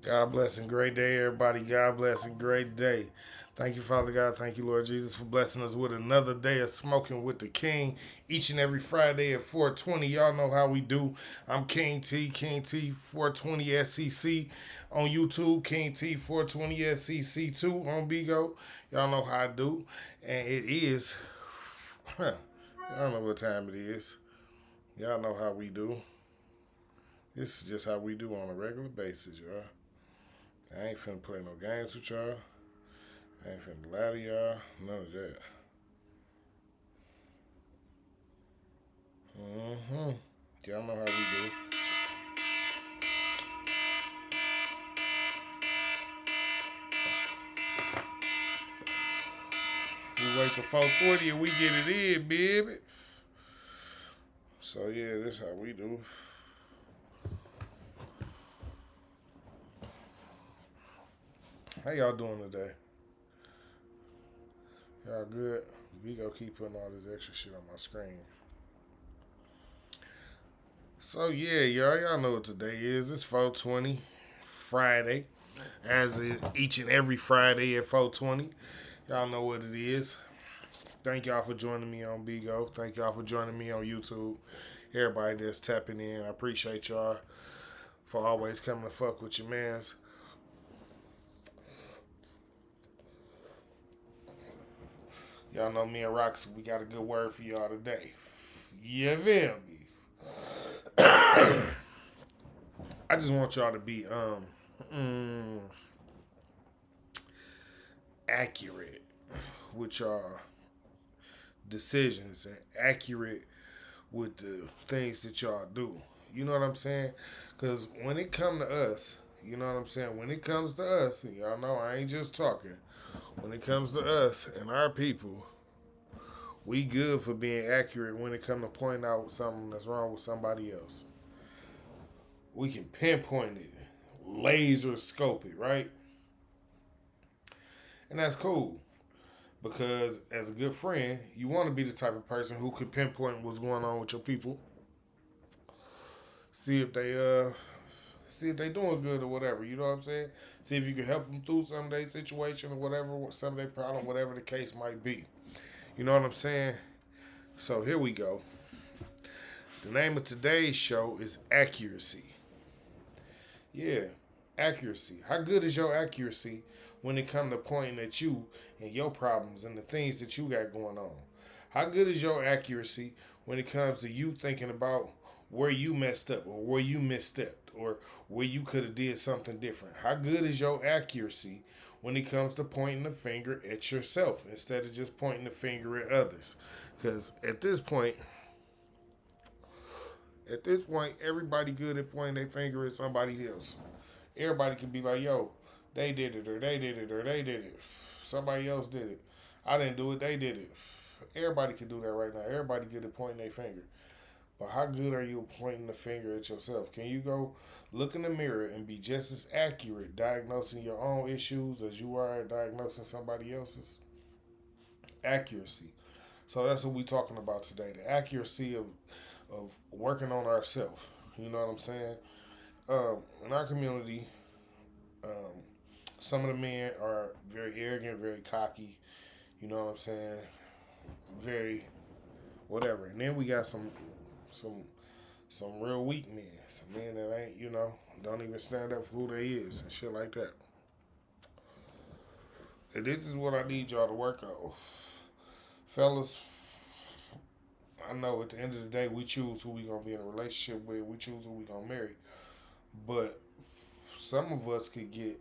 God bless and great day, everybody. God bless and great day. Thank you, Father God. Thank you, Lord Jesus, for blessing us with another day of smoking with the King. Each and every Friday at 420. Y'all know how we do. I'm King T 420 SCC on YouTube, King T 420 SCC 2 on Bigo. Y'all know how I do. And it is, y'all know what time it is. Y'all know how we do. This is just how we do on a regular basis, y'all. I ain't finna play no games with y'all. I ain't finna lie to y'all. None of that. Mm-hmm. Y'all know how we do. We wait till 420 and we get it in, baby. So yeah, this how we do. How y'all doing today? Y'all good? We go keep putting all this extra shit on my screen. So yeah, y'all know what today is. It's 420 Friday, as is each and every Friday at 420. Y'all know what it is. Thank y'all for joining me on Bigo. Thank y'all for joining me on YouTube. Everybody that's tapping in, I appreciate y'all for always coming to fuck with your mans. Y'all know me and Rox, we got a good word for y'all today. You feel me? I just want y'all to be mm, accurate with y'all decisions and accurate with the things that y'all do. You know what I'm saying? Because when it come to us, you know what I'm saying? When it comes to us, and y'all know I ain't just talking. When it comes to us and our people, we good for being accurate when it come to pointing out something that's wrong with somebody else. We can pinpoint it, laser scope it, right? And that's cool because as a good friend, you want to be the type of person who could pinpoint what's going on with your people, see if they doing good or whatever. You know what I'm saying? See if you can help them through some of their situation or whatever, some of their problem, whatever the case might be. You know what I'm saying? So here we go. The name of today's show is Accuracy. Yeah, accuracy. How good is your accuracy when it comes to pointing at you and your problems and the things that you got going on? How good is your accuracy when it comes to you thinking about where you messed up or where you misstepped or where you could have did something different? How good is your accuracy when it comes to pointing the finger at yourself instead of just pointing the finger at others? Because at this point, everybody good at pointing their finger at somebody else. Everybody can be like, yo, they did it, or they did it, or they did it. Somebody else did it. I didn't do it, they did it. Everybody can do that right now. Everybody good at pointing their finger. But how good are you pointing the finger at yourself? Can you go look in the mirror and be just as accurate diagnosing your own issues as you are at diagnosing somebody else's? Accuracy. So that's what we're talking about today. The accuracy of working on ourselves. You know what I'm saying? In our community, um, some of the men are very arrogant, very cocky. You know what I'm saying? Very whatever. And then we got some some real weak men. Some men that ain't don't even stand up for who they is and shit like that. And this is what I need y'all to work on, fellas. I know at the end of the day we choose who we gonna be in a relationship with. We choose who we gonna marry. But some of us could get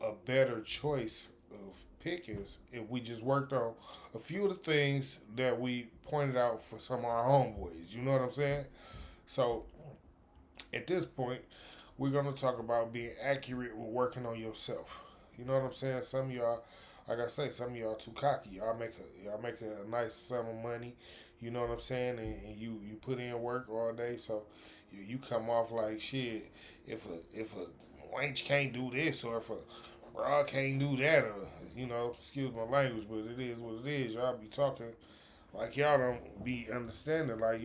a better choice of pickings if we just worked on a few of the things that we pointed out for some of our homeboys. You know what I'm saying? So at this point, we're gonna talk about being accurate with working on yourself. You know what I'm saying? Some of y'all, like I say, some of y'all too cocky. Y'all make a nice sum of money. You know what I'm saying? And you put in work all day, so you come off like shit. If a wench can't do this or if a bro can't do that or excuse my language, but it is what it is. Y'all be talking like y'all don't be understanding. Like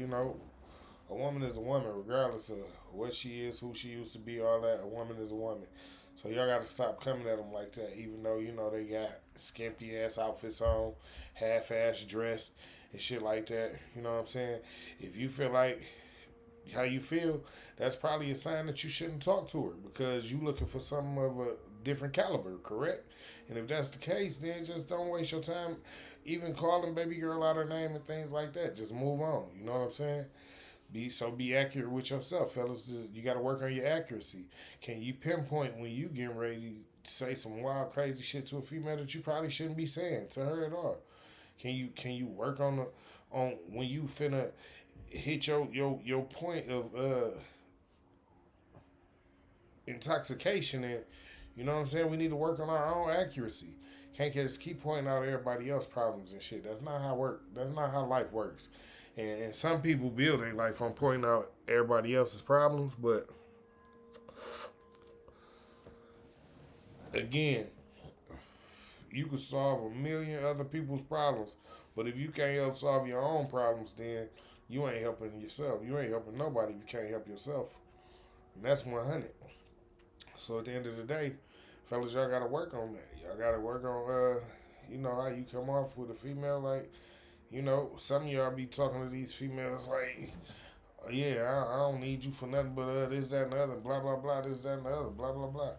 A woman is a woman, regardless of what she is, who she used to be, all that. A woman is a woman. So y'all got to stop coming at them like that. Even though they got skimpy ass outfits on, half ass dressed and shit like that. You know what I'm saying? If you feel like how you feel, that's probably a sign that you shouldn't talk to her because you looking for something of a different caliber, correct? And if that's the case, then just don't waste your time even calling baby girl out her name and things like that. Just move on. You know what I'm saying? Be accurate with yourself, fellas. You got to work on your accuracy. Can you pinpoint when you getting ready to say some wild, crazy shit to a female that you probably shouldn't be saying to her at all? Can you work on when you finna hit your point of intoxication, and you know what I'm saying? We need to work on our own accuracy. Can't just keep pointing out everybody else's problems and shit. That's not how work. That's not how life works. And some people build their life on pointing out everybody else's problems, but again, you can solve a million other people's problems, but if you can't help solve your own problems, then you ain't helping yourself. You ain't helping nobody if you can't help yourself. And that's 100. So at the end of the day, fellas, y'all gotta work on that. Y'all gotta work on how you come off with a female. Like, some of y'all be talking to these females like, yeah, I don't need you for nothing but this, that, and the other, blah, blah, blah, this, that, and the other, blah, blah, blah.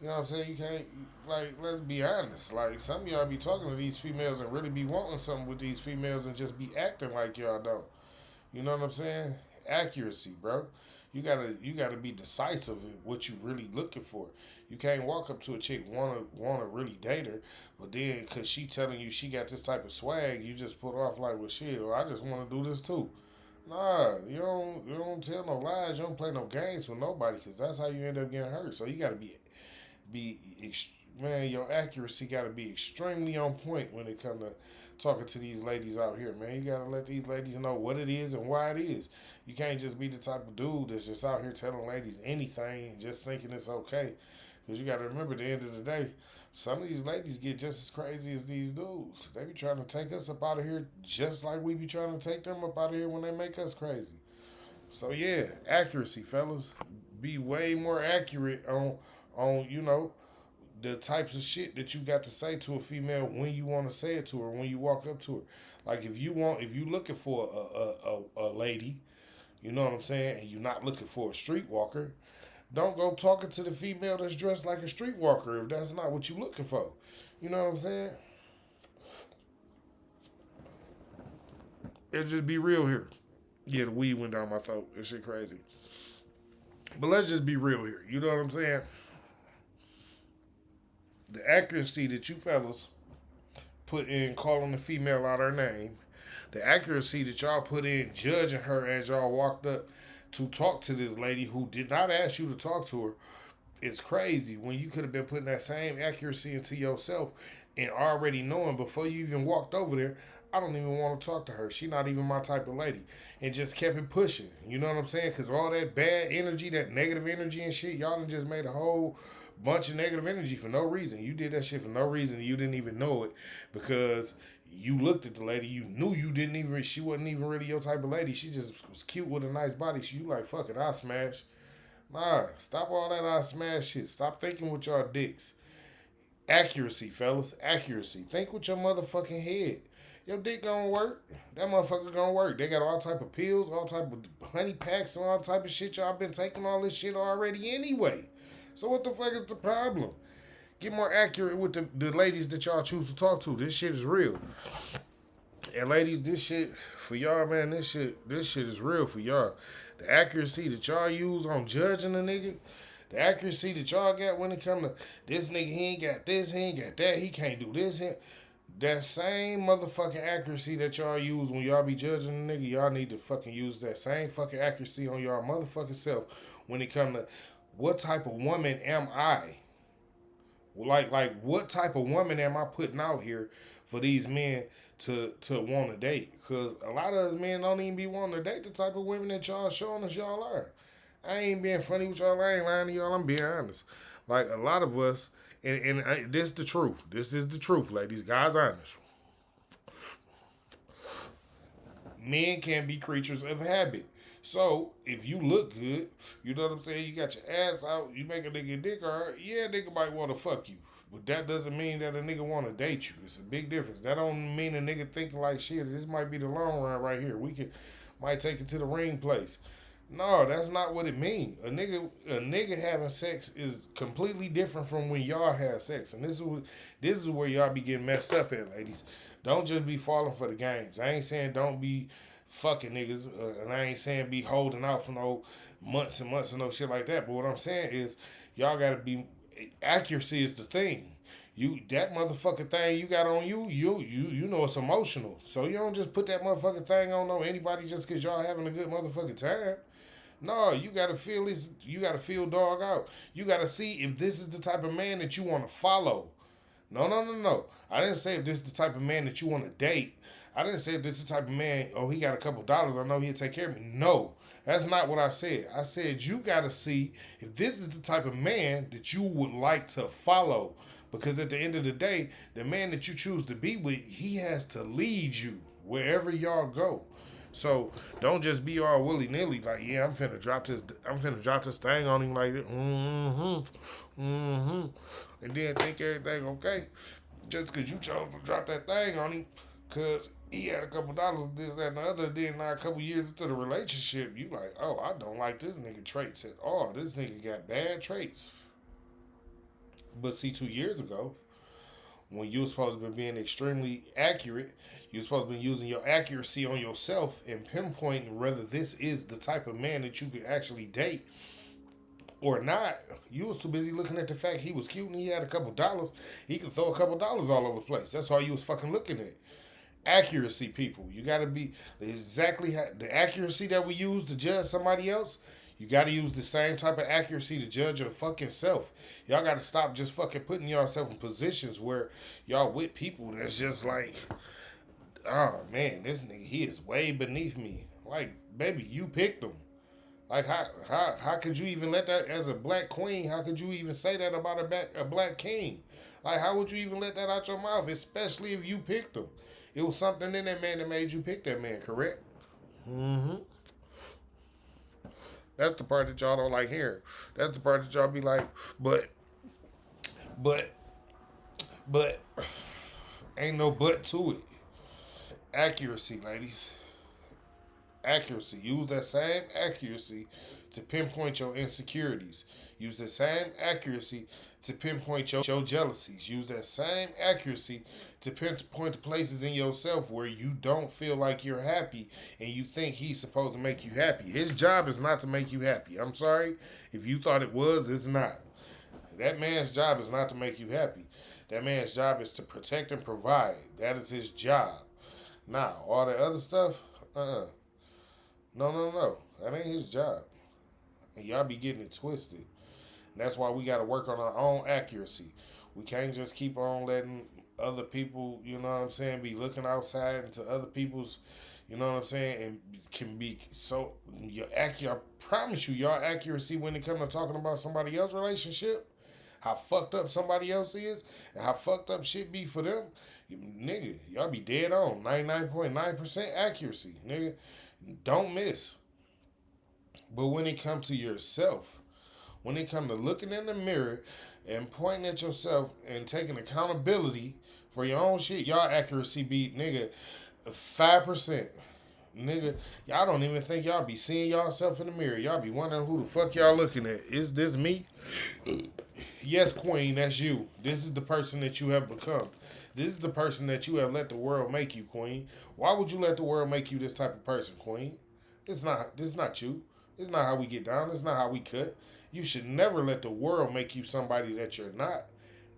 You know what I'm saying? You can't, like, let's be honest. Like, some of y'all be talking to these females and really be wanting something with these females and just be acting like y'all don't. You know what I'm saying? Accuracy, bro. You gotta be decisive in what you really looking for. You can't walk up to a chick wanna really date her, but then cause she telling you she got this type of swag, you just put off like, well, shit, I just want to do this too. Nah, you don't tell no lies. You don't play no games with nobody, cause that's how you end up getting hurt. So you gotta man, your accuracy gotta be extremely on point when it comes to talking to these ladies out here, man. You gotta let these ladies know what it is and why it is. You can't just be the type of dude that's just out here telling ladies anything and just thinking it's okay. Because you gotta remember, at the end of the day, some of these ladies get just as crazy as these dudes. They be trying to take us up out of here just like we be trying to take them up out of here when they make us crazy. So yeah, accuracy, fellas. Be way more accurate on the types of shit that you got to say to a female when you want to say it to her, when you walk up to her. Like if you looking for a lady, you know what I'm saying, and you're not looking for a streetwalker, don't go talking to the female that's dressed like a streetwalker if that's not what you looking for. You know what I'm saying? Let's just be real here. Yeah, the weed went down my throat. This shit crazy. But let's just be real here. You know what I'm saying? The accuracy that you fellas put in calling the female out her name, the accuracy that y'all put in judging her as y'all walked up to talk to this lady who did not ask you to talk to her, is crazy when you could have been putting that same accuracy into yourself and already knowing before you even walked over there, I don't even want to talk to her. She not even my type of lady. And just kept it pushing. You know what I'm saying? Because all that bad energy, that negative energy and shit, y'all done just made a whole bunch of negative energy for no reason. You did that shit for no reason. You didn't even know it because you looked at the lady. You knew she wasn't even really your type of lady. She just was cute with a nice body. So you like, fuck it, I'll smash. Nah, stop all that I'll smash shit. Stop thinking with y'all dicks. Accuracy, fellas. Accuracy. Think with your motherfucking head. Your dick gonna work. That motherfucker gonna work. They got all type of pills, all type of honey packs, and all type of shit. Y'all been taking all this shit already anyway. So what the fuck is the problem? Get more accurate with the ladies that y'all choose to talk to. This shit is real. And ladies, this shit for y'all, man, this shit is real for y'all. The accuracy that y'all use on judging a nigga, the accuracy that y'all got when it come to this nigga, he ain't got this, he ain't got that, he can't do this, that same motherfucking accuracy that y'all use when y'all be judging a nigga, y'all need to fucking use that same fucking accuracy on y'all motherfucking self when it come to what type of woman am I? Like what type of woman am I putting out here for these men to want to date? Because a lot of us men don't even be wanting to date the type of women that y'all showing us y'all are. I ain't being funny with y'all. I ain't lying to y'all. I'm being honest. Like a lot of us, and this is the truth. This is the truth, ladies. Guys, honest. Men can be creatures of habit. So if you look good, you know what I'm saying, you got your ass out, you make a nigga dick hard, yeah, nigga might want to fuck you. But that doesn't mean that a nigga want to date you. It's a big difference. That don't mean a nigga thinking like shit. This might be the long run right here. We might take it to the ring place. No, that's not what it means. A nigga having sex is completely different from when y'all have sex, and this is where y'all be getting messed up at, ladies. Don't just be falling for the games. I ain't saying don't be fucking niggas, and I ain't saying be holding out for no months and months and no shit like that. But what I'm saying is y'all gotta be accuracy is the thing. You that motherfucking thing you got on you know it's emotional. So you don't just put that motherfucking thing on anybody just cause y'all having a good motherfucking time. No, you gotta feel this. You gotta feel dog out. You gotta see if this is the type of man that you want to follow. No, no, no, no. I didn't say if this is the type of man that you want to date. I didn't say if this is the type of man. Oh, he got a couple dollars. I know he'll take care of me. No, that's not what I said. I said you gotta see if this is the type of man that you would like to follow. Because at the end of the day, the man that you choose to be with, he has to lead you wherever y'all go. So don't just be all willy nilly like, yeah, I'm finna drop this. I'm finna drop this thing on him like that. And then think everything okay, just because you chose to drop that thing on him, cause he had a couple dollars, this, that, and the other. Then now a couple years into the relationship, you like, oh, I don't like this nigga traits at all. This nigga got bad traits. But see, 2 years ago, when you were supposed to be being extremely accurate, you're supposed to be using your accuracy on yourself and pinpointing whether this is the type of man that you could actually date or not. You was too busy looking at the fact he was cute and he had a couple dollars. He could throw a couple dollars all over the place. That's all you was fucking looking at. Accuracy, people. You got to be exactly the accuracy that we use to judge somebody else. You got to use the same type of accuracy to judge your fucking self. Y'all got to stop just fucking putting yourself in positions where y'all with people that's just like, oh man, this nigga, he is way beneath me. Like, baby, you picked him. Like, how could you even let that, as a black queen, how could you even say that about a black king? Like, how would you even let that out your mouth, especially if you picked him? It was something in that man that made you pick that man, correct? Mm-hmm. That's the part that y'all don't like hearing. That's the part that y'all be like, but, but, ain't no but to it. Accuracy, ladies. Accuracy. Use that same accuracy to pinpoint your insecurities. Use the same accuracy to pinpoint your jealousies. Use that same accuracy to pinpoint the places in yourself where you don't feel like you're happy and you think he's supposed to make you happy. His job is not to make you happy. I'm sorry. If you thought it was, it's not. That man's job is not to make you happy. That man's job is to protect and provide. That is his job. Now, all the other stuff, No, no, no. That ain't his job. And y'all be getting it twisted. And that's why we got to work on our own accuracy. We can't just keep on letting other people, you know what I'm saying, be looking outside into other people's, you know what I'm saying, and can be so, I promise you, y'all accuracy when it comes to talking about somebody else's relationship, how fucked up somebody else is, and how fucked up shit be for them, nigga, y'all be dead on. 99.9% accuracy, nigga. Don't miss. But when it comes to yourself, when it comes to looking in the mirror and pointing at yourself and taking accountability for your own shit, y'all accuracy be, nigga, 5%. Nigga, y'all don't even think y'all be seeing yourself in the mirror. Y'all be wondering who the fuck y'all looking at. Is this me? Yes, queen, that's you. This is the person that you have become. This is the person that you have let the world make you, queen. Why would you let the world make you this type of person, queen? This is not you. It's not how we get down. It's not how we cut. You should never let the world make you somebody that you're not.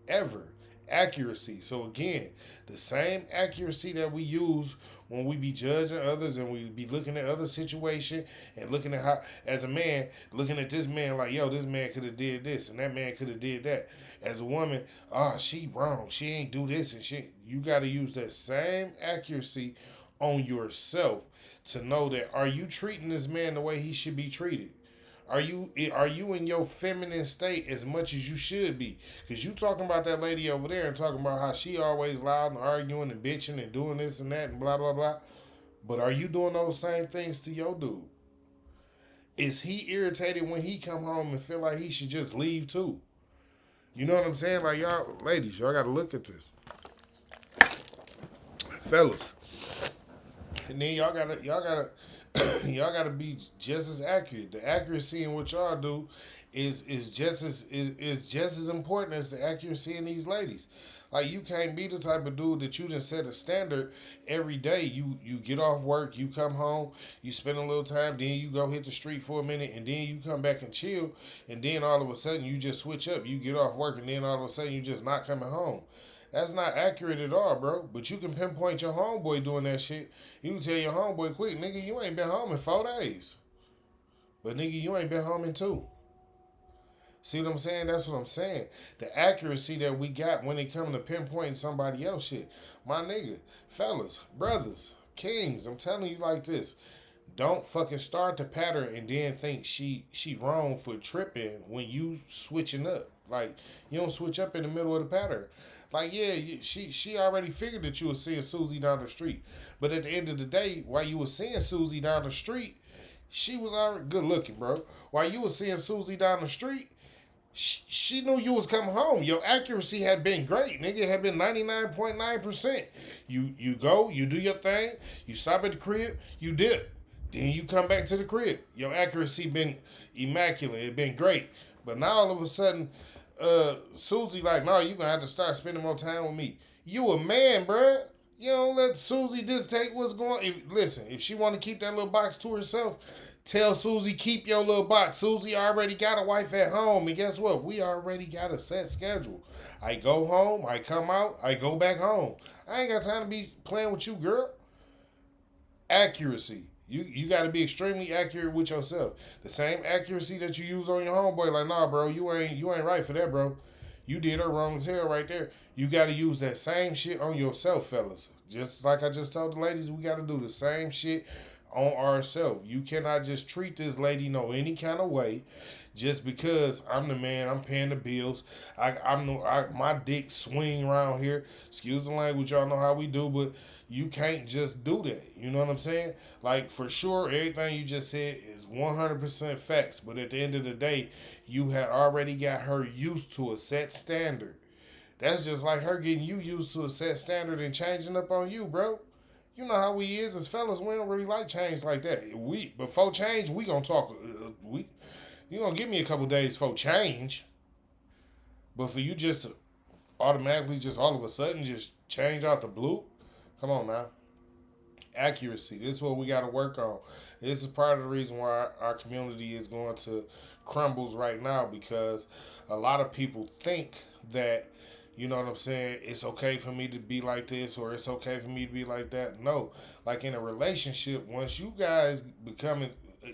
Ever. Accuracy. So again, the same accuracy that we use when we be judging others and we be looking at other situation and looking at how, as a man, looking at this man like, yo, this man could have did this and that man could have did that. As a woman, she wrong. She ain't do this and shit. You got to use that same accuracy on yourself to know that, are you treating this man the way he should be treated? Are you in your feminine state as much as you should be? Because you talking about that lady over there and talking about how she always loud and arguing and bitching and doing this and that and blah, blah, blah. But are you doing those same things to your dude? Is he irritated when he come home and feel like he should just leave too? You know what I'm saying? Like y'all, ladies, y'all gotta look at this, fellas, and then y'all gotta be just as accurate. The accuracy in what y'all do is just as important as the accuracy in these ladies. Like you can't be the type of dude that you just set a standard every day. You get off work, you come home, you spend a little time, then you go hit the street for a minute, and then you come back and chill, and then all of a sudden you just switch up. You get off work, and then all of a sudden you just not coming home. That's not accurate at all, bro. But you can pinpoint your homeboy doing that shit. You can tell your homeboy, quick, nigga, you ain't been home in 4 days. But nigga, you ain't been home in 2. See what I'm saying? That's what I'm saying. The accuracy that we got when it comes to pinpointing somebody else shit. My nigga, fellas, brothers, kings, I'm telling you like this. Don't fucking start the pattern and then think she wrong for tripping when you switching up. Like, you don't switch up in the middle of the pattern. Like, yeah, she already figured that you was seeing Susie down the street. But at the end of the day, while you was seeing Susie down the street, she was already good looking, bro. While you was seeing Susie down the street, she knew you was coming home. Your accuracy had been great, nigga. It had been 99.9%. You go, you do your thing, you stop at the crib, you dip. Then you come back to the crib. Your accuracy been immaculate. It been great. But now all of a sudden, Susie like, no, you gonna have to start spending more time with me. You a man, bruh. You don't let Susie dictate what's going on. Listen, if she want to keep that little box to herself, tell Susie, keep your little box. Susie already got a wife at home. And guess what? We already got a set schedule. I go home, I come out, I go back home. I ain't got time to be playing with you, girl. Accuracy. You got to be extremely accurate with yourself. The same accuracy that you use on your homeboy. Like, nah, bro, you ain't right for that, bro. You did her wrong as hell right there. You got to use that same shit on yourself, fellas. Just like I just told the ladies, we got to do the same shit on ourselves. You cannot just treat this lady no any kind of way just because I'm the man, I'm paying the bills. My dick swing around here. Excuse the language, y'all know how we do, but you can't just do that. You know what I'm saying? Like, for sure, everything you just said is 100% facts. But at the end of the day, you had already got her used to a set standard. That's just like her getting you used to a set standard and changing up on you, bro. You know how we is as fellas. We don't really like change like that. Before change, we gonna talk. You gonna give me a couple days for change. But for you just to automatically, just all of a sudden, just change out the blue. Come on now. Accuracy. This is what we got to work on. This is part of the reason why our community is going to crumbles right now, because a lot of people think that, you know what I'm saying, it's okay for me to be like this or it's okay for me to be like that. No. Like in a relationship, once you guys become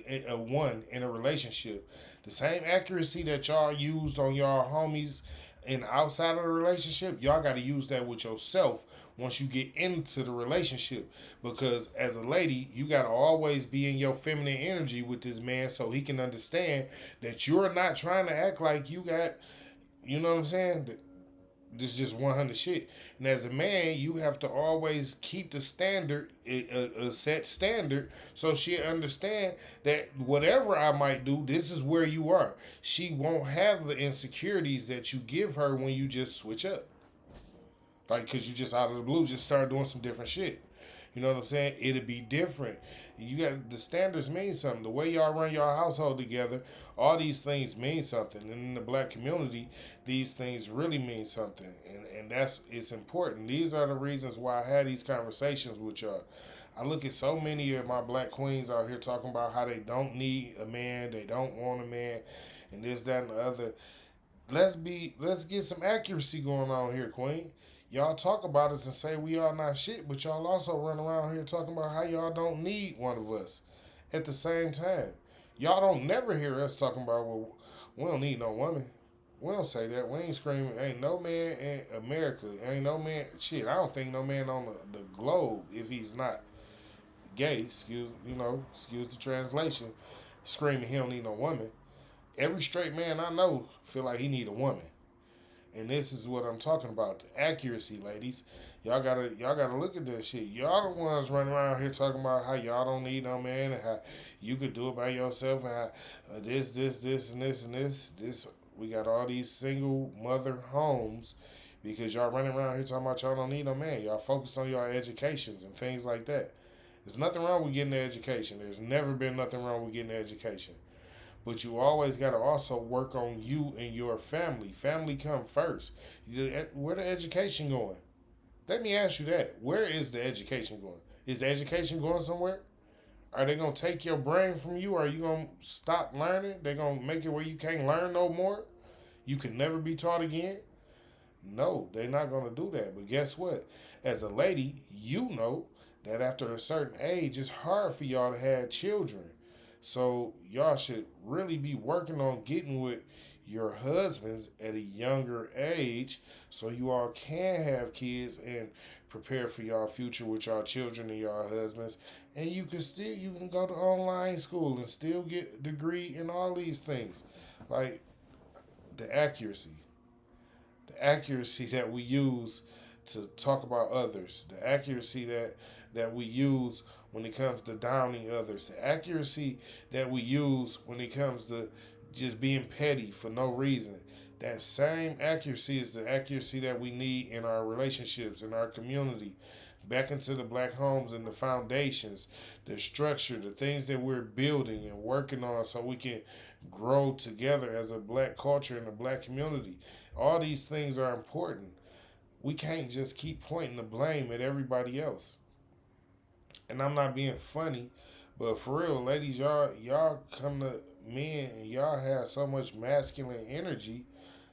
a one in a relationship, the same accuracy that y'all used on y'all homies and outside of the relationship, y'all got to use that with yourself once you get into the relationship. Because as a lady, you got to always be in your feminine energy with this man so he can understand that you're not trying to act like you got, you know what I'm saying? This is just 100 shit. And as a man, you have to always keep the standard, a set standard, so she understand that whatever I might do, this is where you are. She won't have the insecurities that you give her when you just switch up. Like, because you just out of the blue just start doing some different shit. You know what I'm saying? It'll be different. You got the standards mean something. The way y'all run your household together, all these things mean something. And in the black community, these things really mean something. And it's important. These are the reasons why I had these conversations with y'all. I look at so many of my black queens out here talking about how they don't need a man, they don't want a man, and this, that, and the other. Let's get some accuracy going on here, queen. Y'all talk about us and say we are not shit, but y'all also run around here talking about how y'all don't need one of us at the same time. Y'all don't never hear us talking about, well, we don't need no woman. We don't say that. We ain't screaming, ain't no man in America, ain't no man, shit, I don't think no man on the globe, if he's not gay, excuse the translation, screaming he don't need no woman. Every straight man I know feel like he need a woman. And this is what I'm talking about. The accuracy, ladies. Y'all gotta look at that shit. Y'all the ones running around here talking about how y'all don't need no man and how you could do it by yourself and how this, and this, and this. This we got all these single mother homes because y'all running around here talking about y'all don't need no man. Y'all focus on your educations and things like that. There's nothing wrong with getting an education. There's never been nothing wrong with getting an education. But you always got to also work on you and your family. Family come first. Where the education going? Let me ask you that. Where is the education going? Is the education going somewhere? Are they going to take your brain from you? Are you going to stop learning? They're going to make it where you can't learn no more? You can never be taught again? No, they're not going to do that. But guess what? As a lady, you know that after a certain age, it's hard for y'all to have children. So y'all should really be working on getting with your husbands at a younger age so you all can have kids and prepare for y'all future with y'all children and y'all husbands. And you can go to online school and still get a degree in all these things. Like the accuracy. The accuracy that we use to talk about others. The accuracy that we use when it comes to downing others, the accuracy that we use when it comes to just being petty for no reason. That same accuracy is the accuracy that we need in our relationships, in our community, back into the black homes and the foundations, the structure, the things that we're building and working on so we can grow together as a black culture and a black community. All these things are important. We can't just keep pointing the blame at everybody else. And I'm not being funny, but for real, ladies, y'all come to men and y'all have so much masculine energy.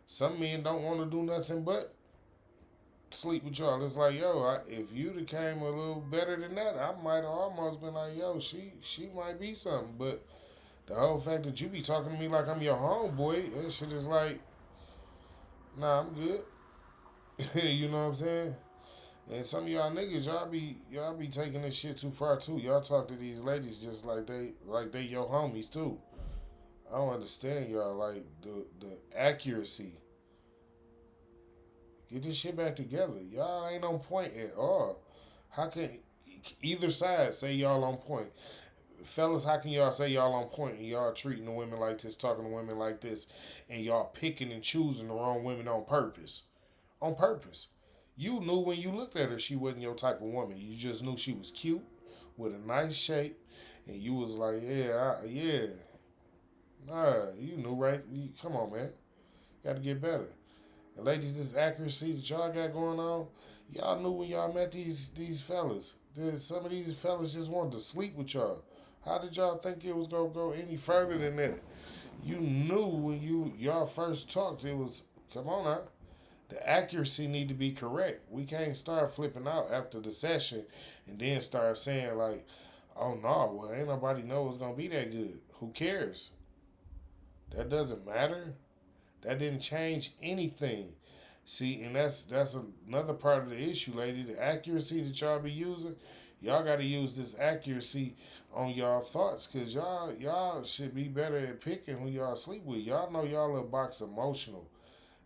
Some men don't want to do nothing but sleep with y'all. It's like, yo, if you'd have came a little better than that, I might have almost been like, yo, she might be something. But the whole fact that you be talking to me like I'm your homeboy, that shit is like, nah, I'm good. You know what I'm saying? And some of y'all niggas, y'all be taking this shit too far too. Y'all talk to these ladies just like they your homies too. I don't understand y'all like the accuracy. Get this shit back together. Y'all ain't on point at all. How can either side say y'all on point? Fellas, how can y'all say y'all on point and y'all treating the women like this, talking to women like this, and y'all picking and choosing the wrong women on purpose? On purpose. You knew when you looked at her she wasn't your type of woman. You just knew she was cute with a nice shape, and you was like, yeah. Nah, you knew right. Come on, man. Got to get better. And ladies, this accuracy that y'all got going on, y'all knew when y'all met these fellas. Some of these fellas just wanted to sleep with y'all. How did y'all think it was gonna go any further than that? You knew when y'all first talked, it was come on now. The accuracy need to be correct. We can't start flipping out after the session and then start saying like, oh no, well ain't nobody know it's gonna be that good. Who cares? That doesn't matter. That didn't change anything. See, and that's another part of the issue, lady. The accuracy that y'all be using, y'all got to use this accuracy on y'all thoughts, cause y'all should be better at picking who y'all sleep with. Y'all know y'all little box emotional.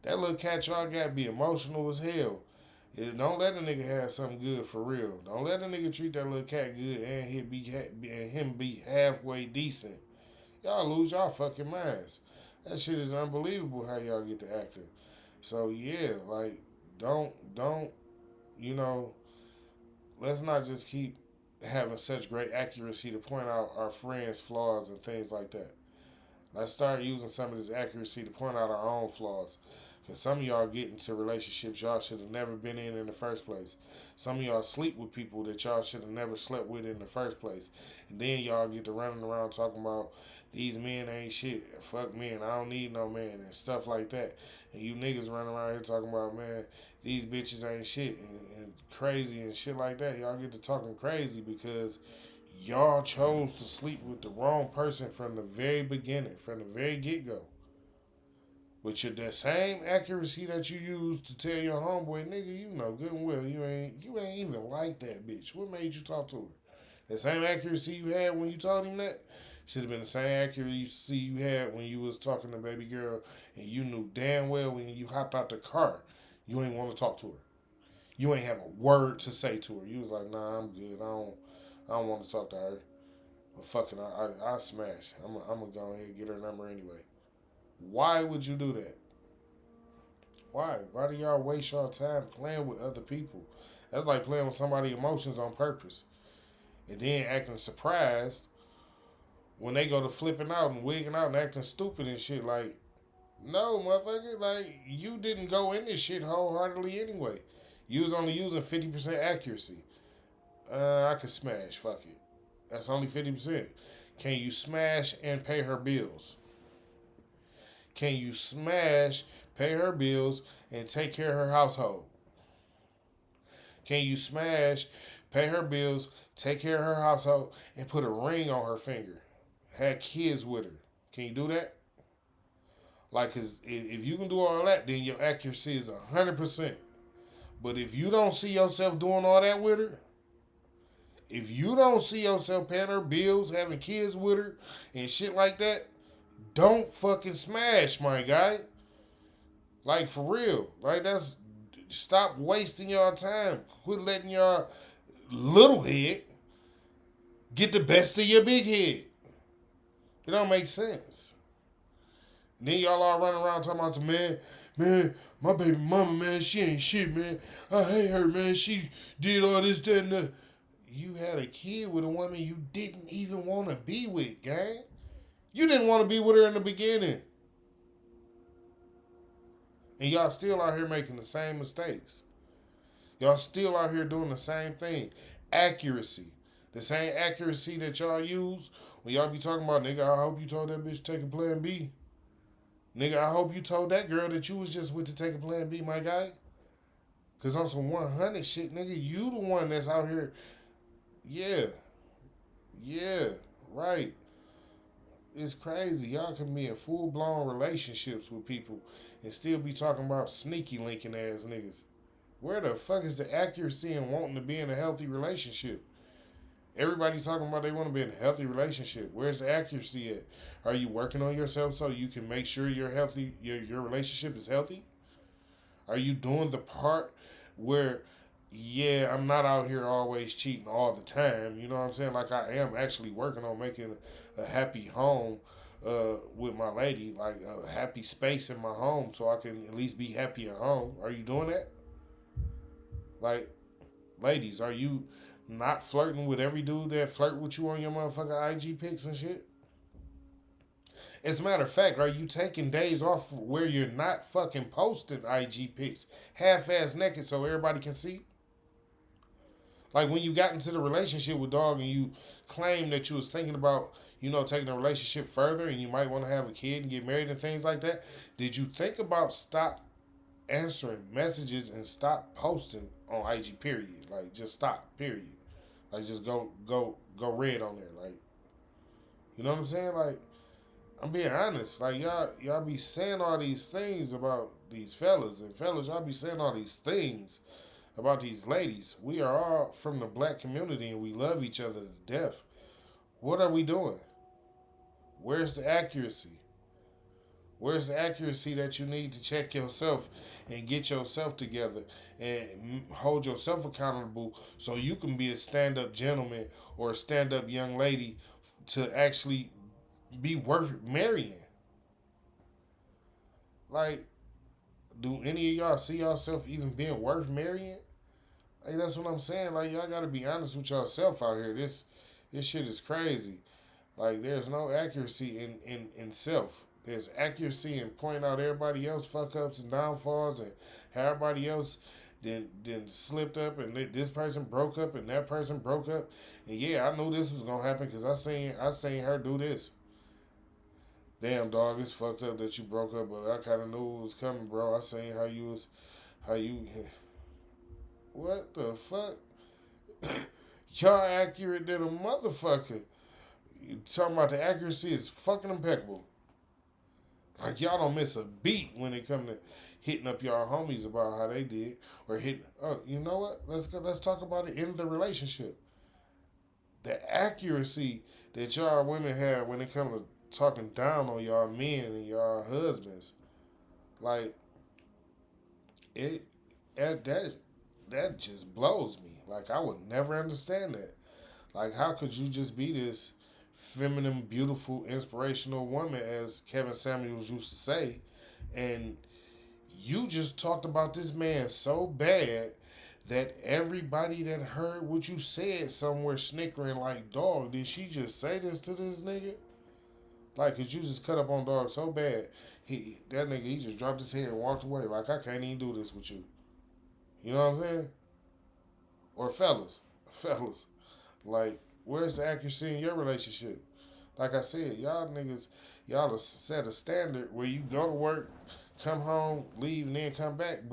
That little cat y'all got be emotional as hell. Don't let a nigga have something good for real. Don't let a nigga treat that little cat good and him be halfway decent. Y'all lose y'all fucking minds. That shit is unbelievable how y'all get to acting. So yeah, like don't you know? Let's not just keep having such great accuracy to point out our friends' flaws and things like that. Let's start using some of this accuracy to point out our own flaws. Because some of y'all get into relationships y'all should have never been in the first place. Some of y'all sleep with people that y'all should have never slept with in the first place. And then y'all get to running around talking about these men ain't shit. Fuck men. I don't need no man and stuff like that. And you niggas running around here talking about, man, these bitches ain't shit and crazy and shit like that. Y'all get to talking crazy because y'all chose to sleep with the wrong person from the very beginning, from the very get-go. But that same accuracy that you use to tell your homeboy, nigga, you know good and well you ain't even like that bitch. What made you talk to her? The same accuracy you had when you told him that, Should have been the same accuracy you had when you was talking to baby girl, and you knew damn well when you hopped out the car, you ain't want to talk to her. You ain't have a word to say to her. You was like, nah, I'm good. I don't want to talk to her. But fucking, I smash. I'm gonna go ahead and get her number anyway. Why would you do that? Why? Why do y'all waste your time playing with other people? That's like playing with somebody's emotions on purpose. And then acting surprised when they go to flipping out and wigging out and acting stupid and shit. Like, no, motherfucker. Like, you didn't go in this shit wholeheartedly anyway. You was only using 50% accuracy. I could smash. Fuck it. That's only 50%. Can you smash and pay her bills? Can you smash, pay her bills, and take care of her household? Can you smash, pay her bills, take care of her household, and put a ring on her finger? Have kids with her. Can you do that? Like, cause if you can do all that, then your accuracy is 100%. But if you don't see yourself doing all that with her, if you don't see yourself paying her bills, having kids with her, and shit like that, don't fucking smash, my guy. Like, for real. Like, stop wasting your time. Quit letting your little head get the best of your big head. It don't make sense. And then y'all all running around talking about, man, my baby mama, man, she ain't shit, man. I hate her, man. She did all this, that, and that. You had a kid with a woman you didn't even want to be with, gang. You didn't want to be with her in the beginning. And y'all still out here making the same mistakes. Y'all still out here doing the same thing. Accuracy. The same accuracy that y'all use when y'all be talking about, nigga, I hope you told that bitch to take a plan B. Nigga, I hope you told that girl that you was just with to take a plan B, my guy. Because on some 100 shit, nigga, you the one that's out here. Yeah, right. It's crazy. Y'all can be in full-blown relationships with people and still be talking about sneaky linking ass niggas. Where the fuck is the accuracy in wanting to be in a healthy relationship? Everybody talking about they want to be in a healthy relationship. Where's the accuracy at? Are you working on yourself so you can make sure you're healthy, your relationship is healthy? Are you doing the part where, yeah, I'm not out here always cheating all the time. You know what I'm saying? Like, I am actually working on making a happy home with my lady, like a happy space in my home so I can at least be happy at home. Are you doing that? Like, ladies, are you not flirting with every dude that flirt with you on your motherfucking IG pics and shit? As a matter of fact, are you taking days off where you're not fucking posting IG pics half-ass naked so everybody can see? Like, when you got into the relationship with dog and you claimed that you was thinking about, taking the relationship further and you might want to have a kid and get married and things like that, did you think about stop answering messages and stop posting on IG, period? Like, just stop, period. Like, just go red on there. Like, you know what I'm saying? Like, I'm being honest. Like, y'all be saying all these things about these fellas, and fellas, y'all be saying all these things about these ladies. We are all from the black community and we love each other to death. What are we doing? Where's the accuracy? Where's the accuracy that you need to check yourself and get yourself together and hold yourself accountable so you can be a stand-up gentleman or a stand-up young lady to actually be worth marrying? Like, do any of y'all see yourself even being worth marrying? Like, that's what I'm saying. Like, y'all gotta be honest with yourself out here. This shit is crazy. Like, there's no accuracy in self. There's accuracy in pointing out everybody else fuck ups and downfalls and how everybody else then slipped up and this person broke up and that person broke up. And yeah, I knew this was gonna happen because I seen her do this. Damn, dog, it's fucked up that you broke up, but I kind of knew it was coming, bro. I seen how you. What the fuck? Y'all accurate than a motherfucker. You talking about the accuracy is fucking impeccable. Like, y'all don't miss a beat when it come to hitting up y'all homies about how they did or hitting. Oh, you know what? Let's talk about it in the relationship. The accuracy that y'all women have when it comes to talking down on y'all men and y'all husbands. Like it that just blows me. Like I would never understand that. Like how could you just be this feminine, beautiful, inspirational woman, as Kevin Samuels used to say, and you just talked about this man so bad that everybody that heard what you said somewhere snickering like, dog, did she just say this to this nigga? Like, cause you just cut up on dog so bad, that nigga he just dropped his head and walked away. Like I can't even do this with you. You know what I'm saying? Or fellas, like where's the accuracy in your relationship? Like I said, y'all niggas, y'all have set a standard where you go to work, come home, leave, and then come back,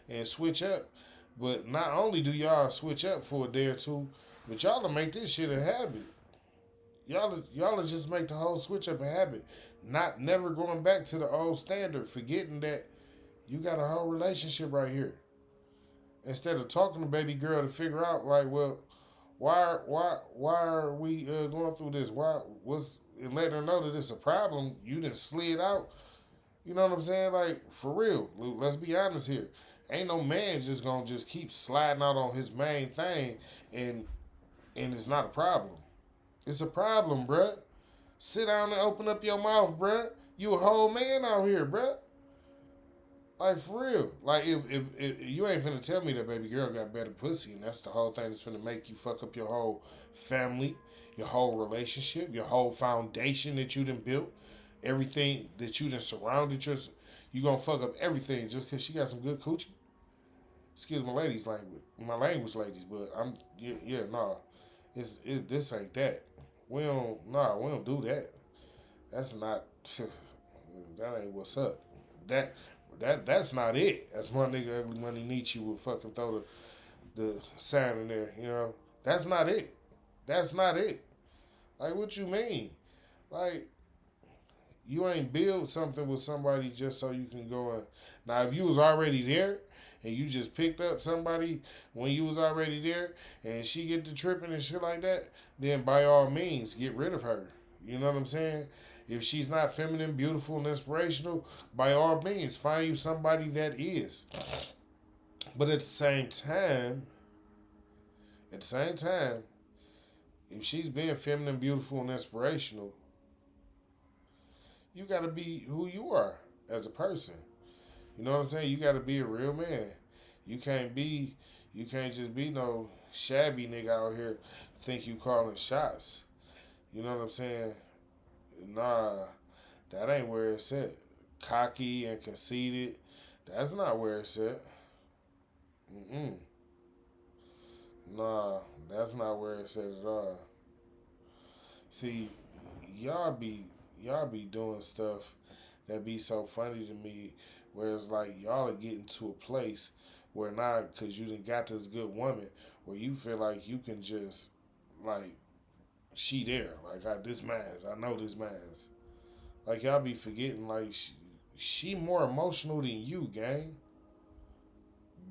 and switch up. But not only do y'all switch up for a day or two, but y'all will make this shit a habit. Y'all just make the whole switch up a habit. Not never going back to the old standard, forgetting that you got a whole relationship right here. Instead of talking to baby girl to figure out like, well, why are we going through this? Why was and letting her know that it's a problem? You didn't slid out. You know what I'm saying? Like for real. Let's be honest here. Ain't no man just gonna just keep sliding out on his main thing and it's not a problem. It's a problem, bruh. Sit down and open up your mouth, bruh. You a whole man out here, bruh. Like for real. Like if you ain't finna tell me that baby girl got better pussy and that's the whole thing that's finna make you fuck up your whole family, your whole relationship, your whole foundation that you done built, everything that you done surrounded yourself, you gonna fuck up everything just cause she got some good coochie. Excuse my language, ladies, but nah, this ain't that. We don't do that. That's not, that ain't what's up. That's not it. That's my nigga Ugly Money Nietzsche would fucking throw the sign in there, you know. That's not it. That's not it. Like what you mean? Like you ain't build something with somebody just so you can go and now if you was already there and you just picked up somebody when you was already there and she get to tripping and shit like that, then by all means get rid of her. You know what I'm saying? If she's not feminine, beautiful, and inspirational, by all means find you somebody that is. But at the same time, if she's being feminine, beautiful, and inspirational, you gotta be who you are as a person. You know what I'm saying? You gotta be a real man. You can't just be no shabby nigga out here think you calling shots. You know what I'm saying? Nah, that ain't where it's at. Cocky and conceited, that's not where it's at. Mm-mm. Nah, that's not where it's at at all. See, y'all be doing stuff that be so funny to me where it's like y'all are getting to a place where now because you done got this good woman where you feel like you can just like she there like this man's I know this man's like y'all be forgetting like she more emotional than you, gang.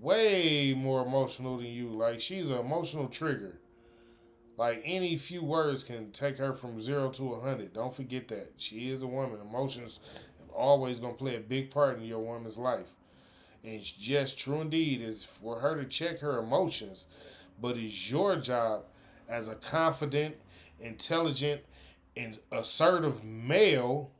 Way more emotional than you. Like she's an emotional trigger. Like any few words can take her from 0 to 100. Don't forget that. She is a woman. Emotions are always gonna play a big part in your woman's life. And yes, true indeed, is for her to check her emotions. But it's your job as a confident, intelligent, and assertive male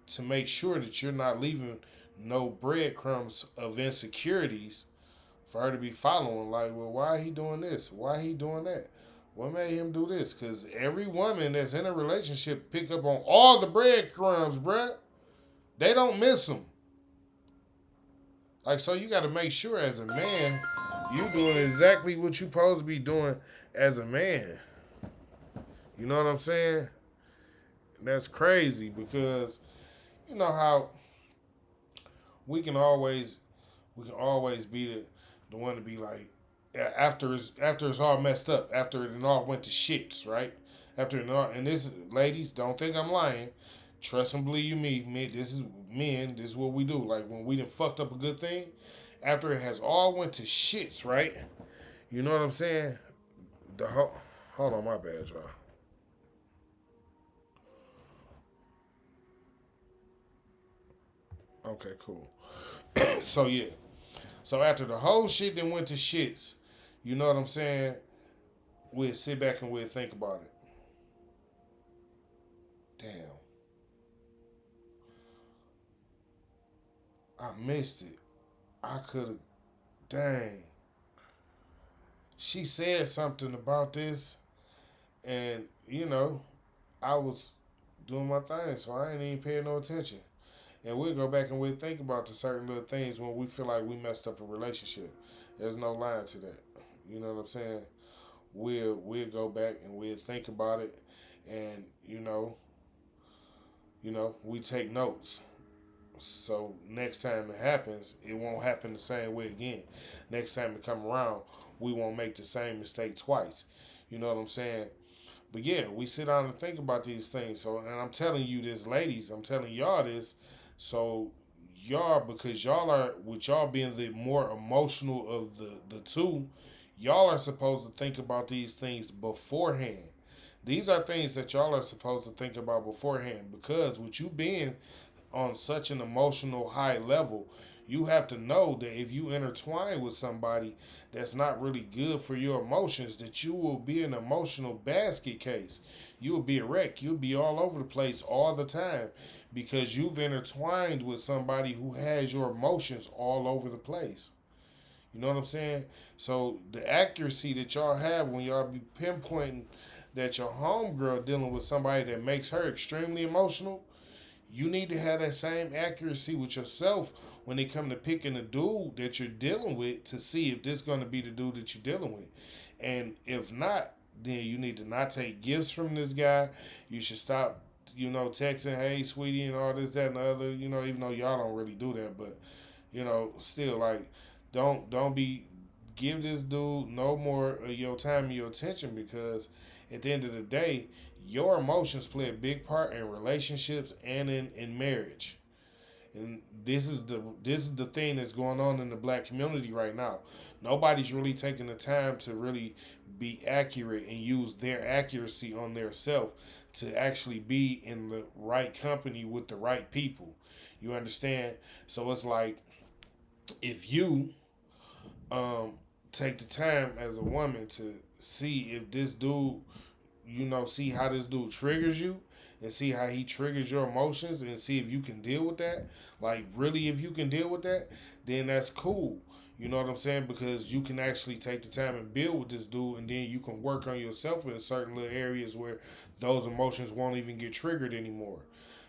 to make sure that you're not leaving no breadcrumbs of insecurities for her to be following. Like, well, why he doing this? Why he doing that? What made him do this? Because every woman that's in a relationship pick up on all the breadcrumbs, bruh. They don't miss them. Like, so you got to make sure as a man, you doing exactly what you supposed to be doing as a man. You know what I'm saying? That's crazy because you know how we can always be the one to be like after it's all messed up, after it all went to shits, right? After it all, and this ladies, don't think I'm lying. Trust and believe you me, this is men, this is what we do. Like when we done fucked up a good thing, after it has all went to shits, right? You know what I'm saying? The whole Hold on, my bad, y'all. Okay, cool. So yeah. So after the whole shit then went to shits, you know what I'm saying? We'll sit back and we'll think about it. Damn, I missed it. I could have. Dang. She said something about this, and I was doing my thing, so I ain't even paying no attention. And we'll go back and we'll think about the certain little things when we feel like we messed up a relationship. There's no line to that. You know what I'm saying? We'll go back and we'll think about it, and we take notes. So next time it happens, it won't happen the same way again. Next time it come around, we won't make the same mistake twice. You know what I'm saying? But yeah, we sit down and think about these things. So, and I'm telling you this, ladies, I'm telling y'all this. So y'all, because y'all are, with y'all being the more emotional of the two, y'all are supposed to think about these things beforehand. These are things that y'all are supposed to think about beforehand, because with you being on such an emotional high level, you have to know that if you intertwine with somebody that's not really good for your emotions, that you will be an emotional basket case. You will be a wreck. You'll be all over the place all the time because you've intertwined with somebody who has your emotions all over the place. You know what I'm saying? So the accuracy that y'all have when y'all be pinpointing that your homegirl dealing with somebody that makes her extremely emotional, you need to have that same accuracy with yourself when they come to picking a dude that you're dealing with, to see if this is going to be the dude that you're dealing with. And if not, then you need to not take gifts from this guy. You should stop, texting, hey, sweetie, and all this, that, and the other, even though y'all don't really do that. But, still, like, don't be, give this dude no more of your time and your attention, because at the end of the day, your emotions play a big part in relationships and in marriage. And this is the thing that's going on in the black community right now. Nobody's really taking the time to really be accurate and use their accuracy on their self to actually be in the right company with the right people. You understand? So it's like, if you um take the time as a woman to see if this dude, see how this dude triggers you, and see how he triggers your emotions, and see if you can deal with that. Like, really, if you can deal with that, then that's cool. You know what I'm saying? Because you can actually take the time and build with this dude, and then you can work on yourself in certain little areas where those emotions won't even get triggered anymore.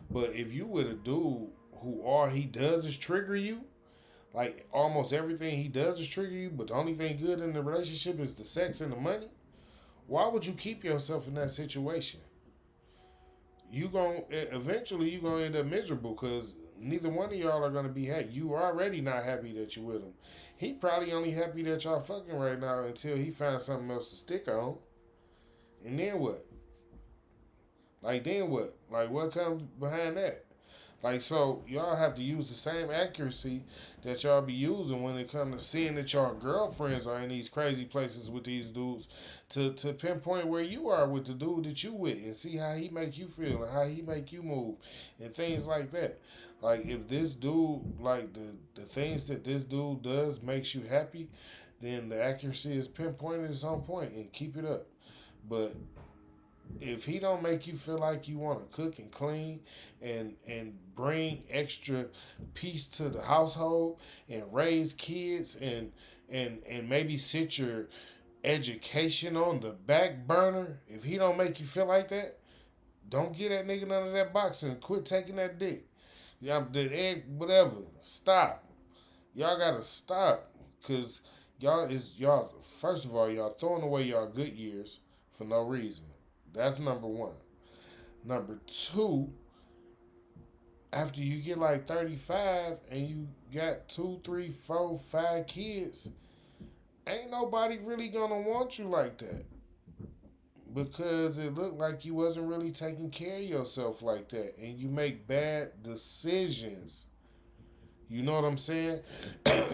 But if you with a dude who all he does is trigger you, like almost everything he does is trigger you, but the only thing good in the relationship is the sex and the money, why would you keep yourself in that situation? You going eventually you gonna end up miserable, because neither one of y'all are gonna be happy. You already not happy that you with him. He probably only happy that y'all fucking right now until he finds something else to stick on. And then what? Like, then what? Like, what comes behind that? Like, so y'all have to use the same accuracy that y'all be using when it comes to seeing that y'all girlfriends are in these crazy places with these dudes, to pinpoint where you are with the dude that you with, and see how he make you feel and how he make you move and things like that. Like, if this dude, like, the things that this dude does makes you happy, then the accuracy is pinpointed at some point, and keep it up. But if he don't make you feel like you want to cook and clean and bring extra peace to the household and raise kids and maybe sit your education on the back burner, if he don't make you feel like that, don't get that nigga none of that boxing and quit taking that dick. Yeah, the egg, whatever. Stop. Y'all gotta stop, cause y'all. First of all, y'all throwing away y'all good years for no reason. That's number one. Number two, after you get like 35 and you got two, three, four, five kids, ain't nobody really gonna want you like that, because it looked like you wasn't really taking care of yourself like that, and you make bad decisions. You know what I'm saying?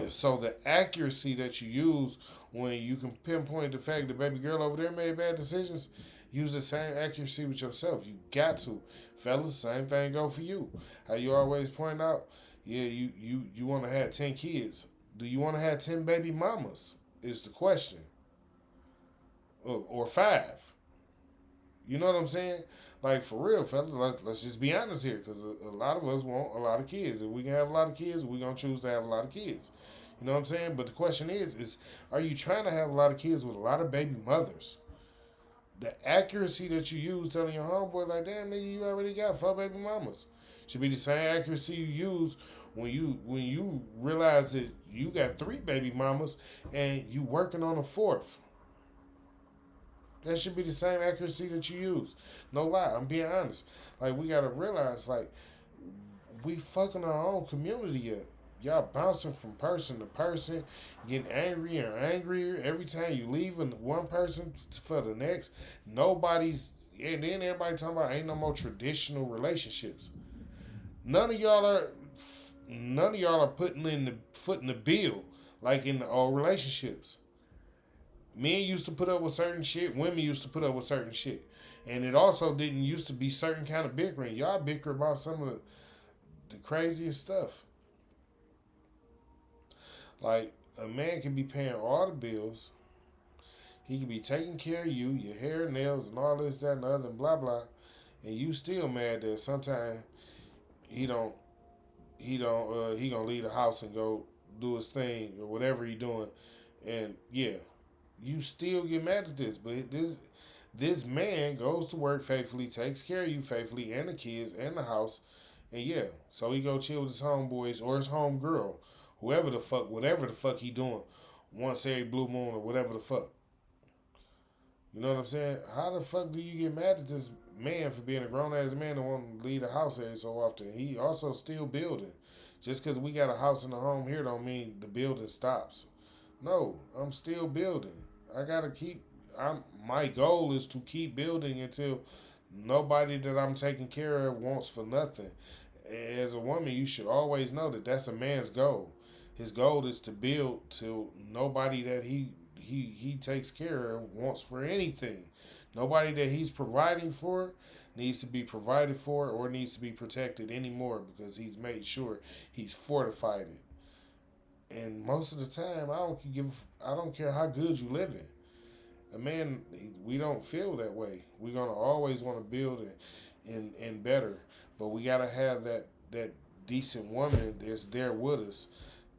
So the accuracy that you use when you can pinpoint the fact that baby girl over there made bad decisions, use the same accuracy with yourself. You got to. Fellas, same thing go for you. How you always point out, yeah, you want to have 10 kids. Do you want to have 10 baby mamas? Is the question. Or five. You know what I'm saying? Like, for real, fellas, let's just be honest here, because a lot of us want a lot of kids. If we can have a lot of kids, we're going to choose to have a lot of kids. You know what I'm saying? But the question is are you trying to have a lot of kids with a lot of baby mothers? The accuracy that you use telling your homeboy, like, damn, nigga, you already got 4 baby mamas. Should be the same accuracy you use when you realize that you got 3 baby mamas and you working on a fourth. That should be the same accuracy that you use. No lie, I'm being honest. Like, we gotta realize, like, we fucking our own community up. Y'all bouncing from person to person, getting angrier and angrier every time you leave one person for the next. Nobody's, and then everybody talking about ain't no more traditional relationships. None of y'all are, none of y'all are putting in the foot in the bill like in the old relationships. Men used to put up with certain shit. Women used to put up with certain shit. And it also didn't used to be certain kind of bickering. Y'all bicker about some of the craziest stuff. Like, a man can be paying all the bills. He can be taking care of you, your hair, nails, and all this, that, and the other, and blah, blah. And you still mad that sometimes he don't, he gonna leave the house and go do his thing or whatever he doing. And yeah, you still get mad at this, but this man goes to work faithfully, takes care of you faithfully, and the kids and the house, and yeah, so he go chill with his homeboys or his homegirl, whoever the fuck, whatever the fuck he doing, once every blue moon or whatever the fuck. You know what I'm saying? How the fuck do you get mad at this man for being a grown ass man and wanting to leave the house every so often? He also still building. Just because we got a house and a home here don't mean the building stops. No, I'm still building. I gotta keep. My goal is to keep building until nobody that I'm taking care of wants for nothing. As a woman, you should always know that that's a man's goal. His goal is to build till nobody that he takes care of wants for anything. Nobody that he's providing for needs to be provided for or needs to be protected anymore because he's made sure he's fortified it. And most of the time, I don't care how good you living. A man, we don't feel that way. We're gonna always want to build and better, but we gotta have that decent woman that's there with us,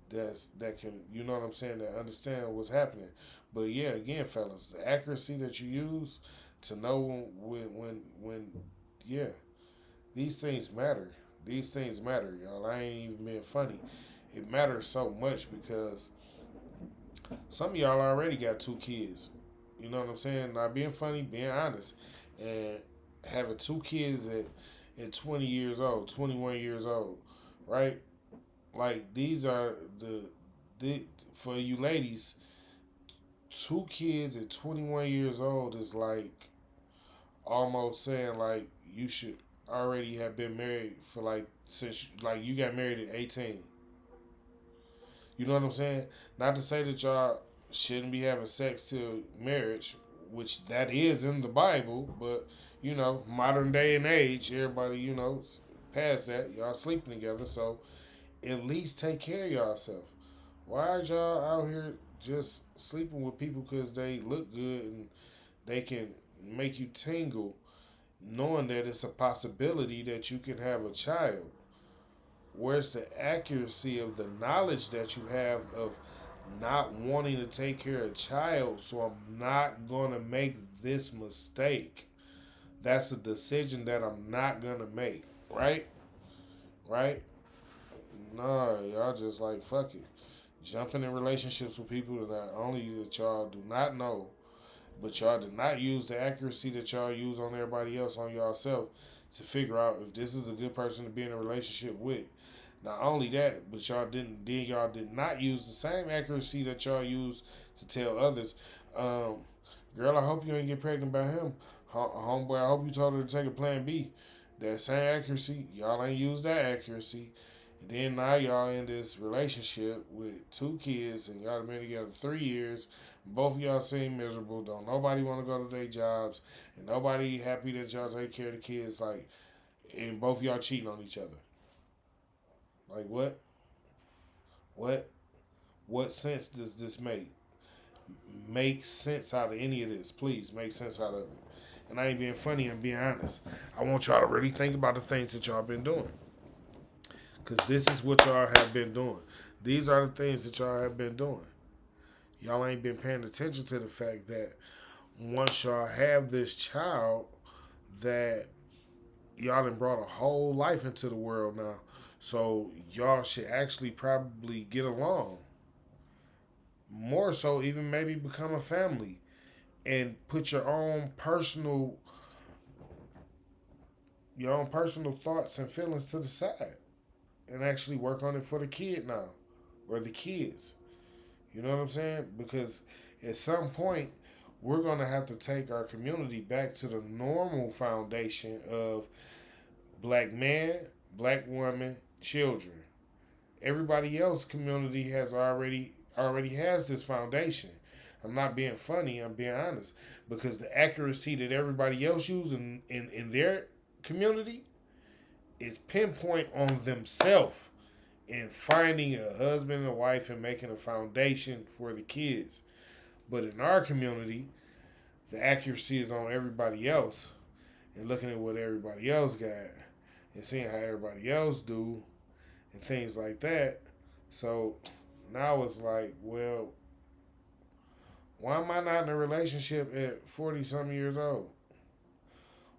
that can, you know what I'm saying, that understand what's happening. But yeah, again, fellas, the accuracy that you use to know when yeah, these things matter. These things matter, y'all. I ain't even being funny. It matters so much because some of y'all already got 2 kids. You know what I'm saying? Not being funny, being honest. And having 2 kids at 20 years old, 21 years old, right? Like, these are the for you ladies, 2 kids at 21 years old is like almost saying like you should already have been married for like since like you got married at 18. You know what I'm saying? Not to say that y'all shouldn't be having sex till marriage, which that is in the Bible, but you know, modern day and age, everybody, you know, past that, y'all sleeping together, so at least take care of yourself. Why are y'all out here just sleeping with people because they look good and they can make you tingle, knowing that it's a possibility that you can have a child? Where's the accuracy of the knowledge that you have of not wanting to take care of a child, so I'm not going to make this mistake? That's a decision that I'm not going to make, right? Right? No, y'all just like, fuck it. Jumping in relationships with people that not only that y'all do not know, but y'all did not use the accuracy that y'all use on everybody else, on yourself, to figure out if this is a good person to be in a relationship with. Not only that, but y'all did not use the same accuracy that y'all use to tell others, girl, I hope you ain't get pregnant by him. Homeboy, I hope you told her to take a plan B. That same accuracy, y'all ain't used that accuracy. And then now y'all in this relationship with 2 kids and y'all been together 3 years. Both of y'all seem miserable. Don't nobody want to go to their jobs, and nobody happy that y'all take care of the kids. Like, and both of y'all cheating on each other. Like what? What? What sense does this make? Make sense out of any of this, please. Make sense out of it. And I ain't being funny. I'm being honest. I want y'all to really think about the things that y'all been doing, because this is what y'all have been doing. These are the things that y'all have been doing. Y'all ain't been paying attention to the fact that once y'all have this child, that y'all done brought a whole life into the world now. So y'all should actually probably get along. More so, even maybe become a family and put your own personal thoughts and feelings to the side and actually work on it for the kid now, or the kids. You know what I'm saying? Because at some point, we're going to have to take our community back to the normal foundation of black man, black woman, children. Everybody else community has already has this foundation. I'm not being funny, I'm being honest. Because the accuracy that everybody else uses in their community is pinpoint on themselves in finding a husband and a wife and making a foundation for the kids. But in our community, the accuracy is on everybody else and looking at what everybody else got and seeing how everybody else do and things like that. So now it's like, well, why am I not in a relationship at 40 some years old?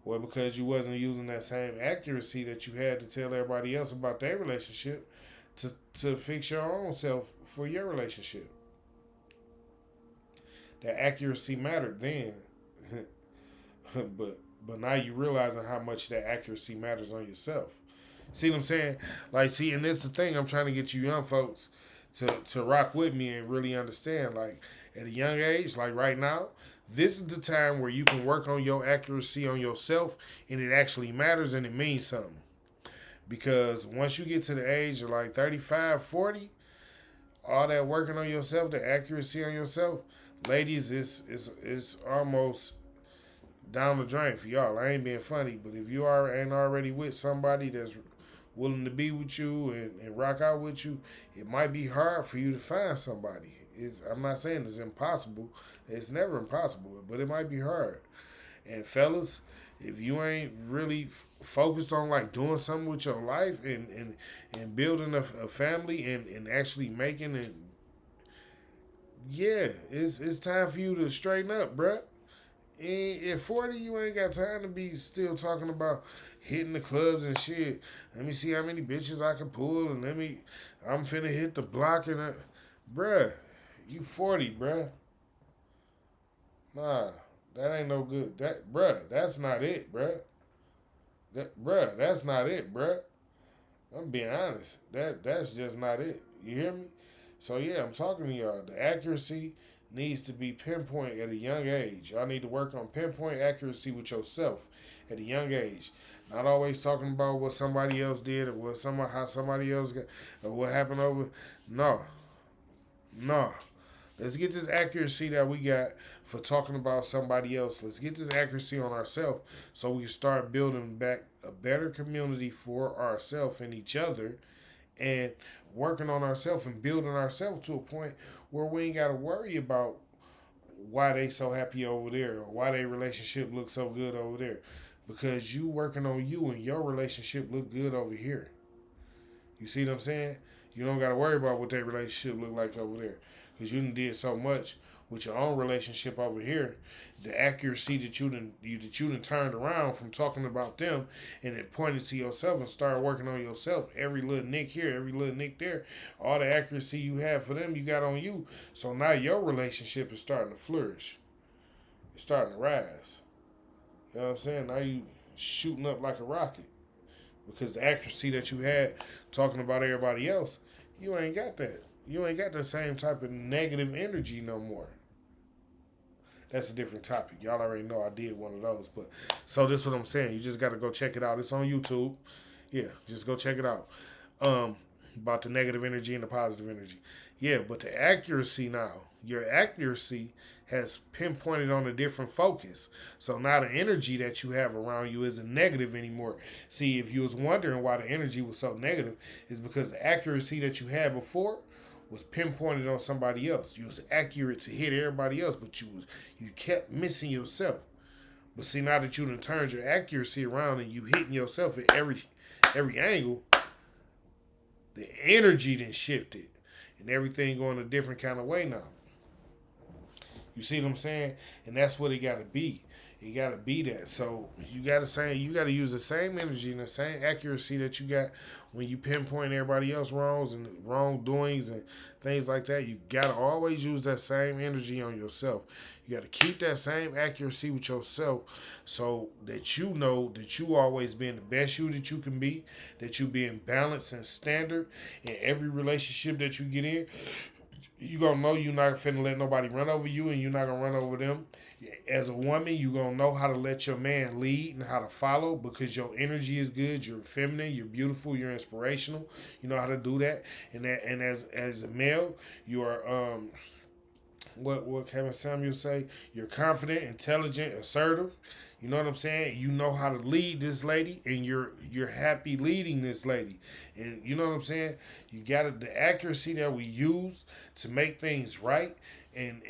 Well, because you wasn't using that same accuracy that you had to tell everybody else about their relationship to fix your own self for your relationship. That accuracy mattered then. but now you realizing how much that accuracy matters on yourself. See what I'm saying? Like, see, and this is the thing I'm trying to get you young folks to rock with me and really understand. Like, at a young age, like right now, this is the time where you can work on your accuracy on yourself, and it actually matters and it means something. Because once you get to the age of like 35, 40, all that working on yourself, the accuracy on yourself, ladies, it's almost down the drain for y'all. I ain't being funny, but if you ain't already with somebody that's willing to be with you and rock out with you, it might be hard for you to find somebody. I'm not saying it's impossible. It's never impossible, but it might be hard. And fellas, if you ain't really focused on like doing something with your life and building a family and actually making it, yeah, it's time for you to straighten up, bruh. At 40, you ain't got time to be still talking about hitting the clubs and shit. Let me see how many bitches I can pull, and I'm finna hit the block and bruh, you 40, bruh. Nah, that ain't no good. Bruh, that's not it, bruh. That's not it, bruh. I'm being honest. That's just not it. You hear me? So yeah, I'm talking to y'all. The accuracy needs to be pinpoint at a young age. Y'all need to work on pinpoint accuracy with yourself at a young age. Not always talking about what somebody else did or how somebody else got or what happened over. No. Let's get this accuracy that we got for talking about somebody else. Let's get this accuracy on ourselves so we can start building back a better community for ourselves and each other, and working on ourselves and building ourselves to a point where we ain't got to worry about why they so happy over there or why their relationship looks so good over there, because you working on you and your relationship look good over here. You see what I'm saying? You don't got to worry about what their relationship look like over there, because you done did so much with your own relationship over here. The accuracy that you done turned around from talking about them and it pointed to yourself and started working on yourself. Every little nick here, every little nick there, all the accuracy you have for them, you got on you. So now your relationship is starting to flourish. It's starting to rise. You know what I'm saying? Now you shooting up like a rocket, because the accuracy that you had talking about everybody else, you ain't got that. You ain't got the same type of negative energy no more. That's a different topic. Y'all already know I did one of those. But so this is what I'm saying. You just got to go check it out. It's on YouTube. Yeah, just go check it out. about the negative energy and the positive energy. Yeah, but the accuracy now, your accuracy has pinpointed on a different focus. So now the energy that you have around you isn't negative anymore. See, if you was wondering why the energy was so negative, is because the accuracy that you had before was pinpointed on somebody else. You was accurate to hit everybody else, but you kept missing yourself. But see, now that you done turned your accuracy around and you hitting yourself at every angle, the energy then shifted, and everything going a different kind of way now. You see what I'm saying? And that's what it got to be. It got to be that. So you got to use the same energy and the same accuracy that you got when you pinpoint everybody else wrongs and wrongdoings and things like that. You got to always use that same energy on yourself. You got to keep that same accuracy with yourself so that you know that you always being the best you that you can be, that you being balanced and standard in every relationship that you get in. You gonna know you're not finna let nobody run over you, and you're not gonna run over them. As a woman, you gonna know how to let your man lead and how to follow because your energy is good. You're feminine, you're beautiful, you're inspirational. You know how to do that. And as a male, you are what Kevin Samuel say? You're confident, intelligent, assertive. You know what I'm saying? You know how to lead this lady, and you're happy leading this lady. And you know what I'm saying? You got the accuracy that we use to make things right, and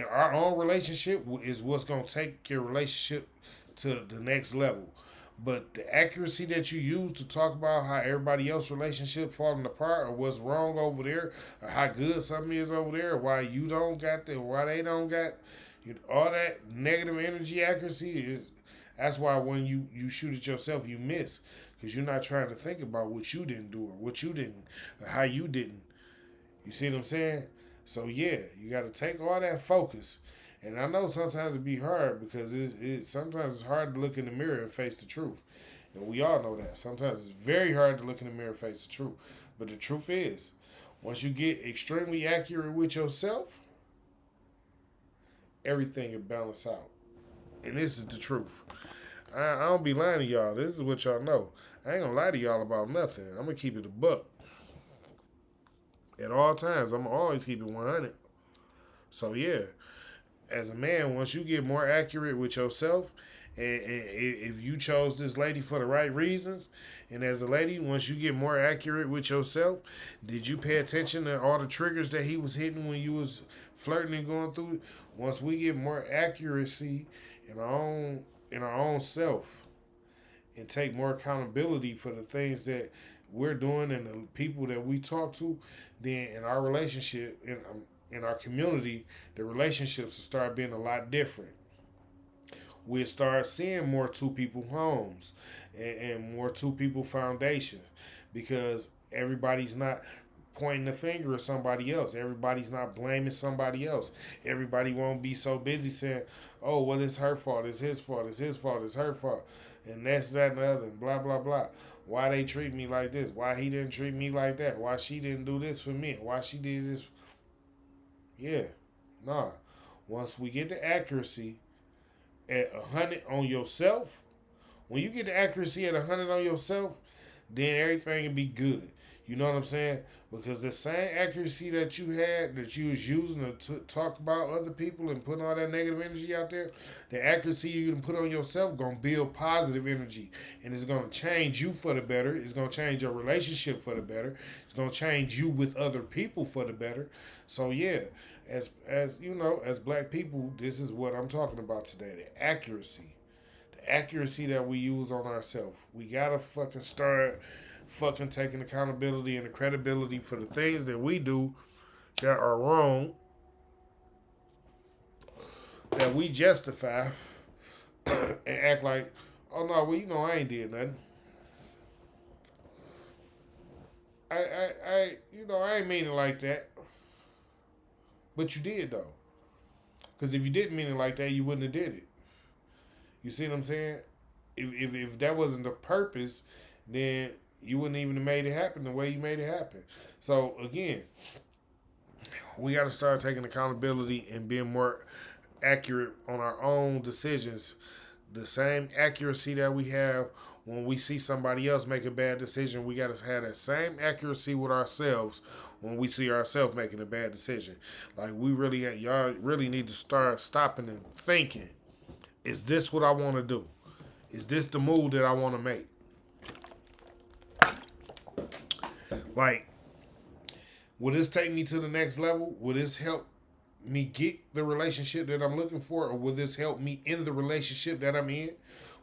our own relationship is what's gonna take your relationship to the next level. But the accuracy that you use to talk about how everybody else's relationship falling apart or what's wrong over there or how good something is over there or why you don't got that, why they don't got all that negative energy accuracy is that's why when you shoot at yourself you miss because you're not trying to think about what you didn't do or what you didn't or how you didn't. You see what I'm saying? So yeah, you got to take all that focus. And I know sometimes it be hard because sometimes it's hard to look in the mirror and face the truth. And we all know that. Sometimes it's very hard to look in the mirror and face the truth. But the truth is, once you get extremely accurate with yourself, everything will balance out. And this is the truth. I don't be lying to y'all. This is what y'all know. I ain't gonna lie to y'all about nothing. I'm gonna keep it a buck. At all times, I'm gonna always keep it 100. So yeah. As a man, once you get more accurate with yourself, and if you chose this lady for the right reasons, and as a lady, once you get more accurate with yourself, did you pay attention to all the triggers that he was hitting when you was flirting and going through? Once we get more accuracy in our own self, and take more accountability for the things that we're doing and the people that we talk to, then in our relationship, in our community, the relationships will start being a lot different. We'll start seeing more two people homes and more two people foundation because everybody's not pointing the finger at somebody else. Everybody's not blaming somebody else. Everybody won't be so busy saying, oh, well, it's her fault, it's his fault, it's his fault, it's her fault. And that's that and the other, and blah, blah, blah. Why they treat me like this? Why he didn't treat me like that? Why she didn't do this for me? Why she did this? Yeah, nah. Once we get the accuracy at 100 on yourself, when you get the accuracy at 100 on yourself, then everything will be good. You know what I'm saying? Because the same accuracy that you had, that you was using to talk about other people and putting all that negative energy out there, the accuracy you can put on yourself going to build positive energy. And it's going to change you for the better. It's going to change your relationship for the better. It's going to change you with other people for the better. So yeah, as you know, as black people, this is what I'm talking about today. The accuracy. The accuracy that we use on ourselves. We got to fucking start taking accountability and the credibility for the things that we do that are wrong, that we justify and act like, oh no, well, you know, I ain't did nothing. I ain't mean it like that. But you did though. Because if you didn't mean it like that, you wouldn't have did it. You see what I'm saying? If that wasn't the purpose, then you wouldn't even have made it happen the way you made it happen. So again, we got to start taking accountability and being more accurate on our own decisions. The same accuracy that we have when we see somebody else make a bad decision, we got to have that same accuracy with ourselves when we see ourselves making a bad decision. Like y'all really need to start stopping and thinking, is this what I want to do? Is this the move that I want to make? Like, will this take me to the next level? Will this help me get the relationship that I'm looking for, or will this help me in the relationship that I'm in?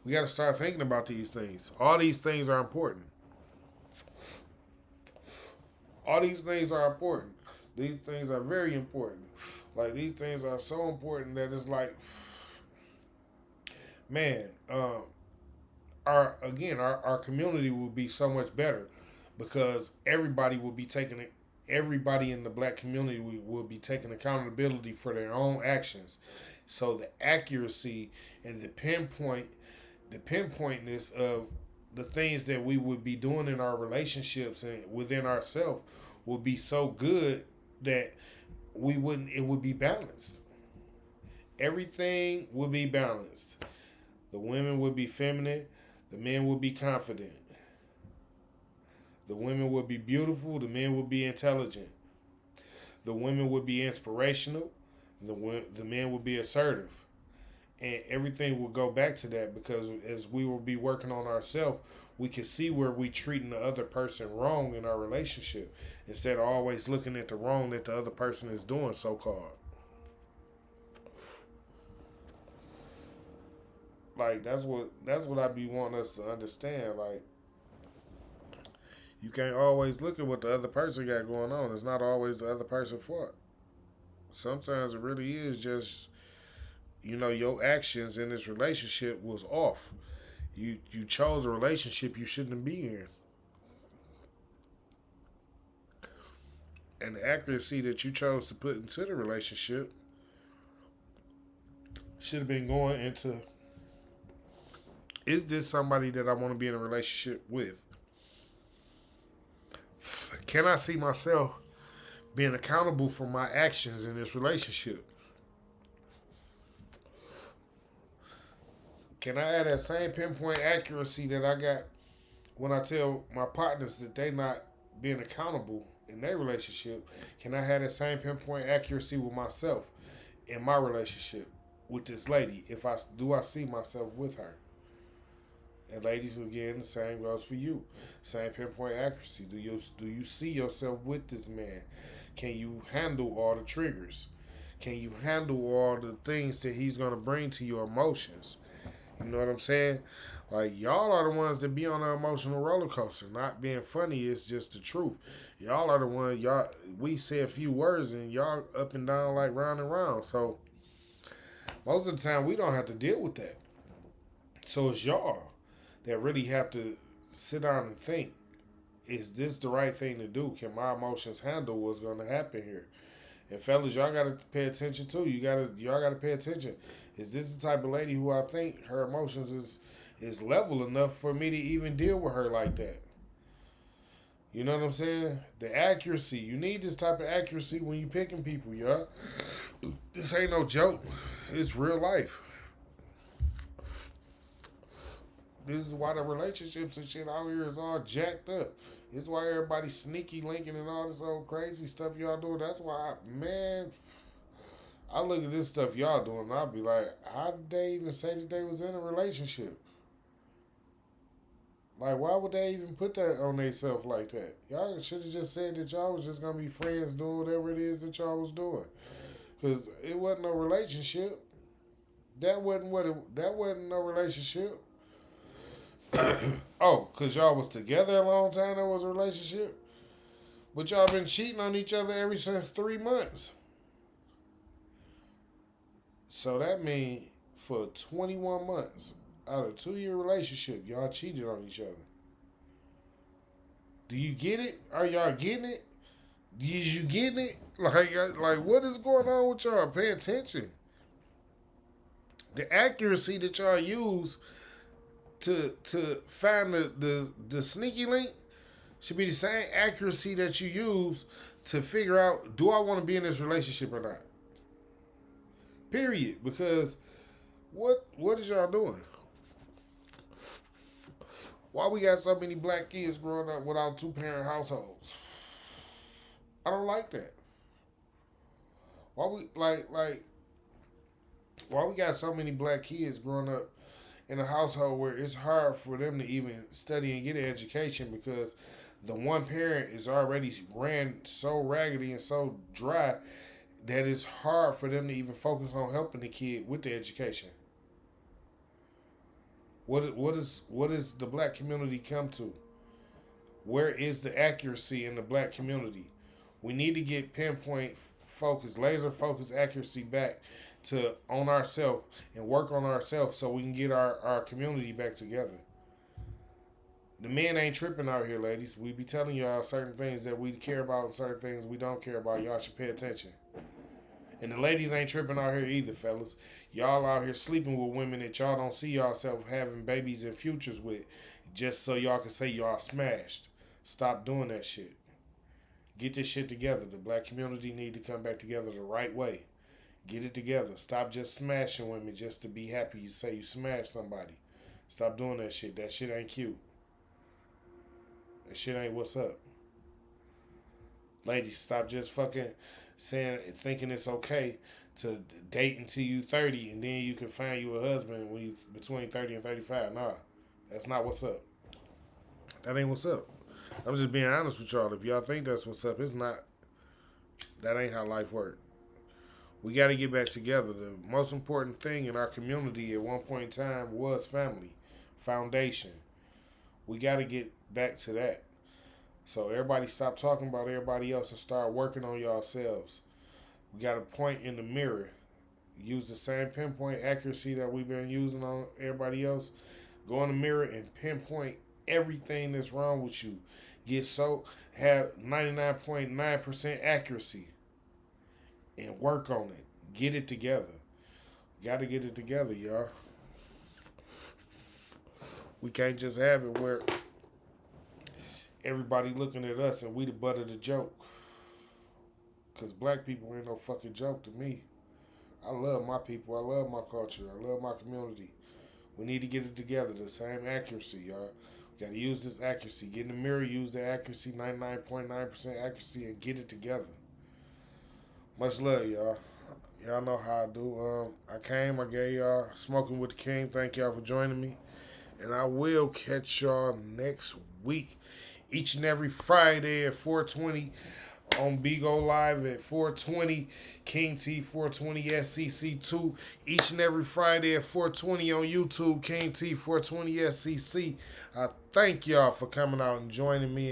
We got to start thinking about these things. All these things are important. All these things are important. These things are very important. Like, these things are so important that it's like, man, our community will be so much better because everybody will be taking it. Everybody in the black community will be taking accountability for their own actions. So the accuracy and the pinpointness of the things that we would be doing in our relationships and within ourselves will be so good that it would be balanced. Everything would be balanced. The women would be feminine, the men would be confident. The women would be beautiful, the men would be intelligent. The women would be inspirational, the men would be assertive. And everything will go back to that because as we will be working on ourselves, we can see where we treating the other person wrong in our relationship instead of always looking at the wrong that the other person is doing, so-called. Like, that's what I be wanting us to understand. Like, you can't always look at what the other person got going on. It's not always the other person's fault. Sometimes it really is just, your actions in this relationship was off. You chose a relationship you shouldn't be in. And the accuracy that you chose to put into the relationship should have been going into, is this somebody that I want to be in a relationship with? Can I see myself being accountable for my actions in this relationship? Can I have that same pinpoint accuracy that I got when I tell my partners that they not being accountable in their relationship? Can I have that same pinpoint accuracy with myself in my relationship with this lady? Do I see myself with her? And ladies, again, the same goes for you. Same pinpoint accuracy. Do you see yourself with this man? Can you handle all the triggers? Can you handle all the things that he's going to bring to your emotions? You know what I'm saying? Like, y'all are the ones that be on an emotional roller coaster. Not being funny, it's just the truth. Y'all are the ones, we say a few words and y'all up and down like round and round. So, most of the time, we don't have to deal with that. So, it's y'all that really have to sit down and think, is this the right thing to do? Can my emotions handle what's going to happen here? And fellas, y'all got to pay attention too. Y'all got to pay attention. Is this the type of lady who I think her emotions is level enough for me to even deal with her like that? You know what I'm saying? The accuracy. You need this type of accuracy when you picking people, y'all. This ain't no joke. It's real life. This is why the relationships and shit out here is all jacked up. This is why everybody's sneaky linking and all this old crazy stuff y'all doing. That's why, I look at this stuff y'all doing and I'll be like, how did they even say that they was in a relationship? Like, why would they even put that on themselves like that? Y'all should have just said that y'all was just going to be friends doing whatever it is that y'all was doing. Because it wasn't no relationship. That wasn't no relationship. Oh, because y'all was together a long time, that was a relationship? But y'all been cheating on each other ever since 3 months. So that means for 21 months, out of a 2-year relationship, y'all cheated on each other. Do you get it? Are y'all getting it? Is you getting it? Like what is going on with y'all? Pay attention. The accuracy that y'all use to find the sneaky link should be the same accuracy that you use to figure out, do I want to be in this relationship or not? Period. Because what is y'all doing? Why we got so many black kids growing up without two-parent households? I don't like that. Why we like why we got so many black kids growing up in a household where it's hard for them to even study and get an education because the one parent is already ran so raggedy and so dry that it's hard for them to even focus on helping the kid with the education. What is the black community come to? Where is the accuracy in the black community? We need to get pinpoint focus, laser focus accuracy back to on ourselves and work on ourselves so we can get our community back together. The men ain't tripping out here, ladies. We be telling y'all certain things that we care about and certain things we don't care about. Y'all should pay attention. And the ladies ain't tripping out here either, fellas. Y'all out here sleeping with women that y'all don't see yourself having babies and futures with just so y'all can say y'all smashed. Stop doing that shit. Get this shit together. The black community need to come back together the right way. Get it together. Stop just smashing women just to be happy you say you smashed somebody. Stop doing that shit. That shit ain't cute. That shit ain't what's up. Ladies, stop just fucking saying, thinking it's okay to date until you 30 and then you can find you a husband when you between 30 and 35. Nah, that's not what's up. That ain't what's up. I'm just being honest with y'all. If y'all think that's what's up, it's not. That ain't how life works. We got to get back together. The most important thing in our community at one point in time was family, foundation. We got to get back to that. So everybody stop talking about everybody else and start working on yourselves. We got to point in the mirror. Use the same pinpoint accuracy that we've been using on everybody else. Go in the mirror and pinpoint everything that's wrong with you. Have 99.9% accuracy and work on it. Get it together. Got to get it together, y'all. We can't just have it where everybody looking at us and we the butt of the joke. Because black people ain't no fucking joke to me. I love my people. I love my culture. I love my community. We need to get it together. The same accuracy, y'all. We got to use this accuracy. Get in the mirror, use the accuracy, 99.9% accuracy, and get it together. Much love, y'all. Y'all know how I do. I gave y'all Smoking with the King. Thank y'all for joining me. And I will catch y'all next week. Each and every Friday at 4:20 on Bigo Live at 4:20, King T 420 SCC2. Each and every Friday at 4:20 on YouTube, King T 420 SCC. I thank y'all for coming out and joining me and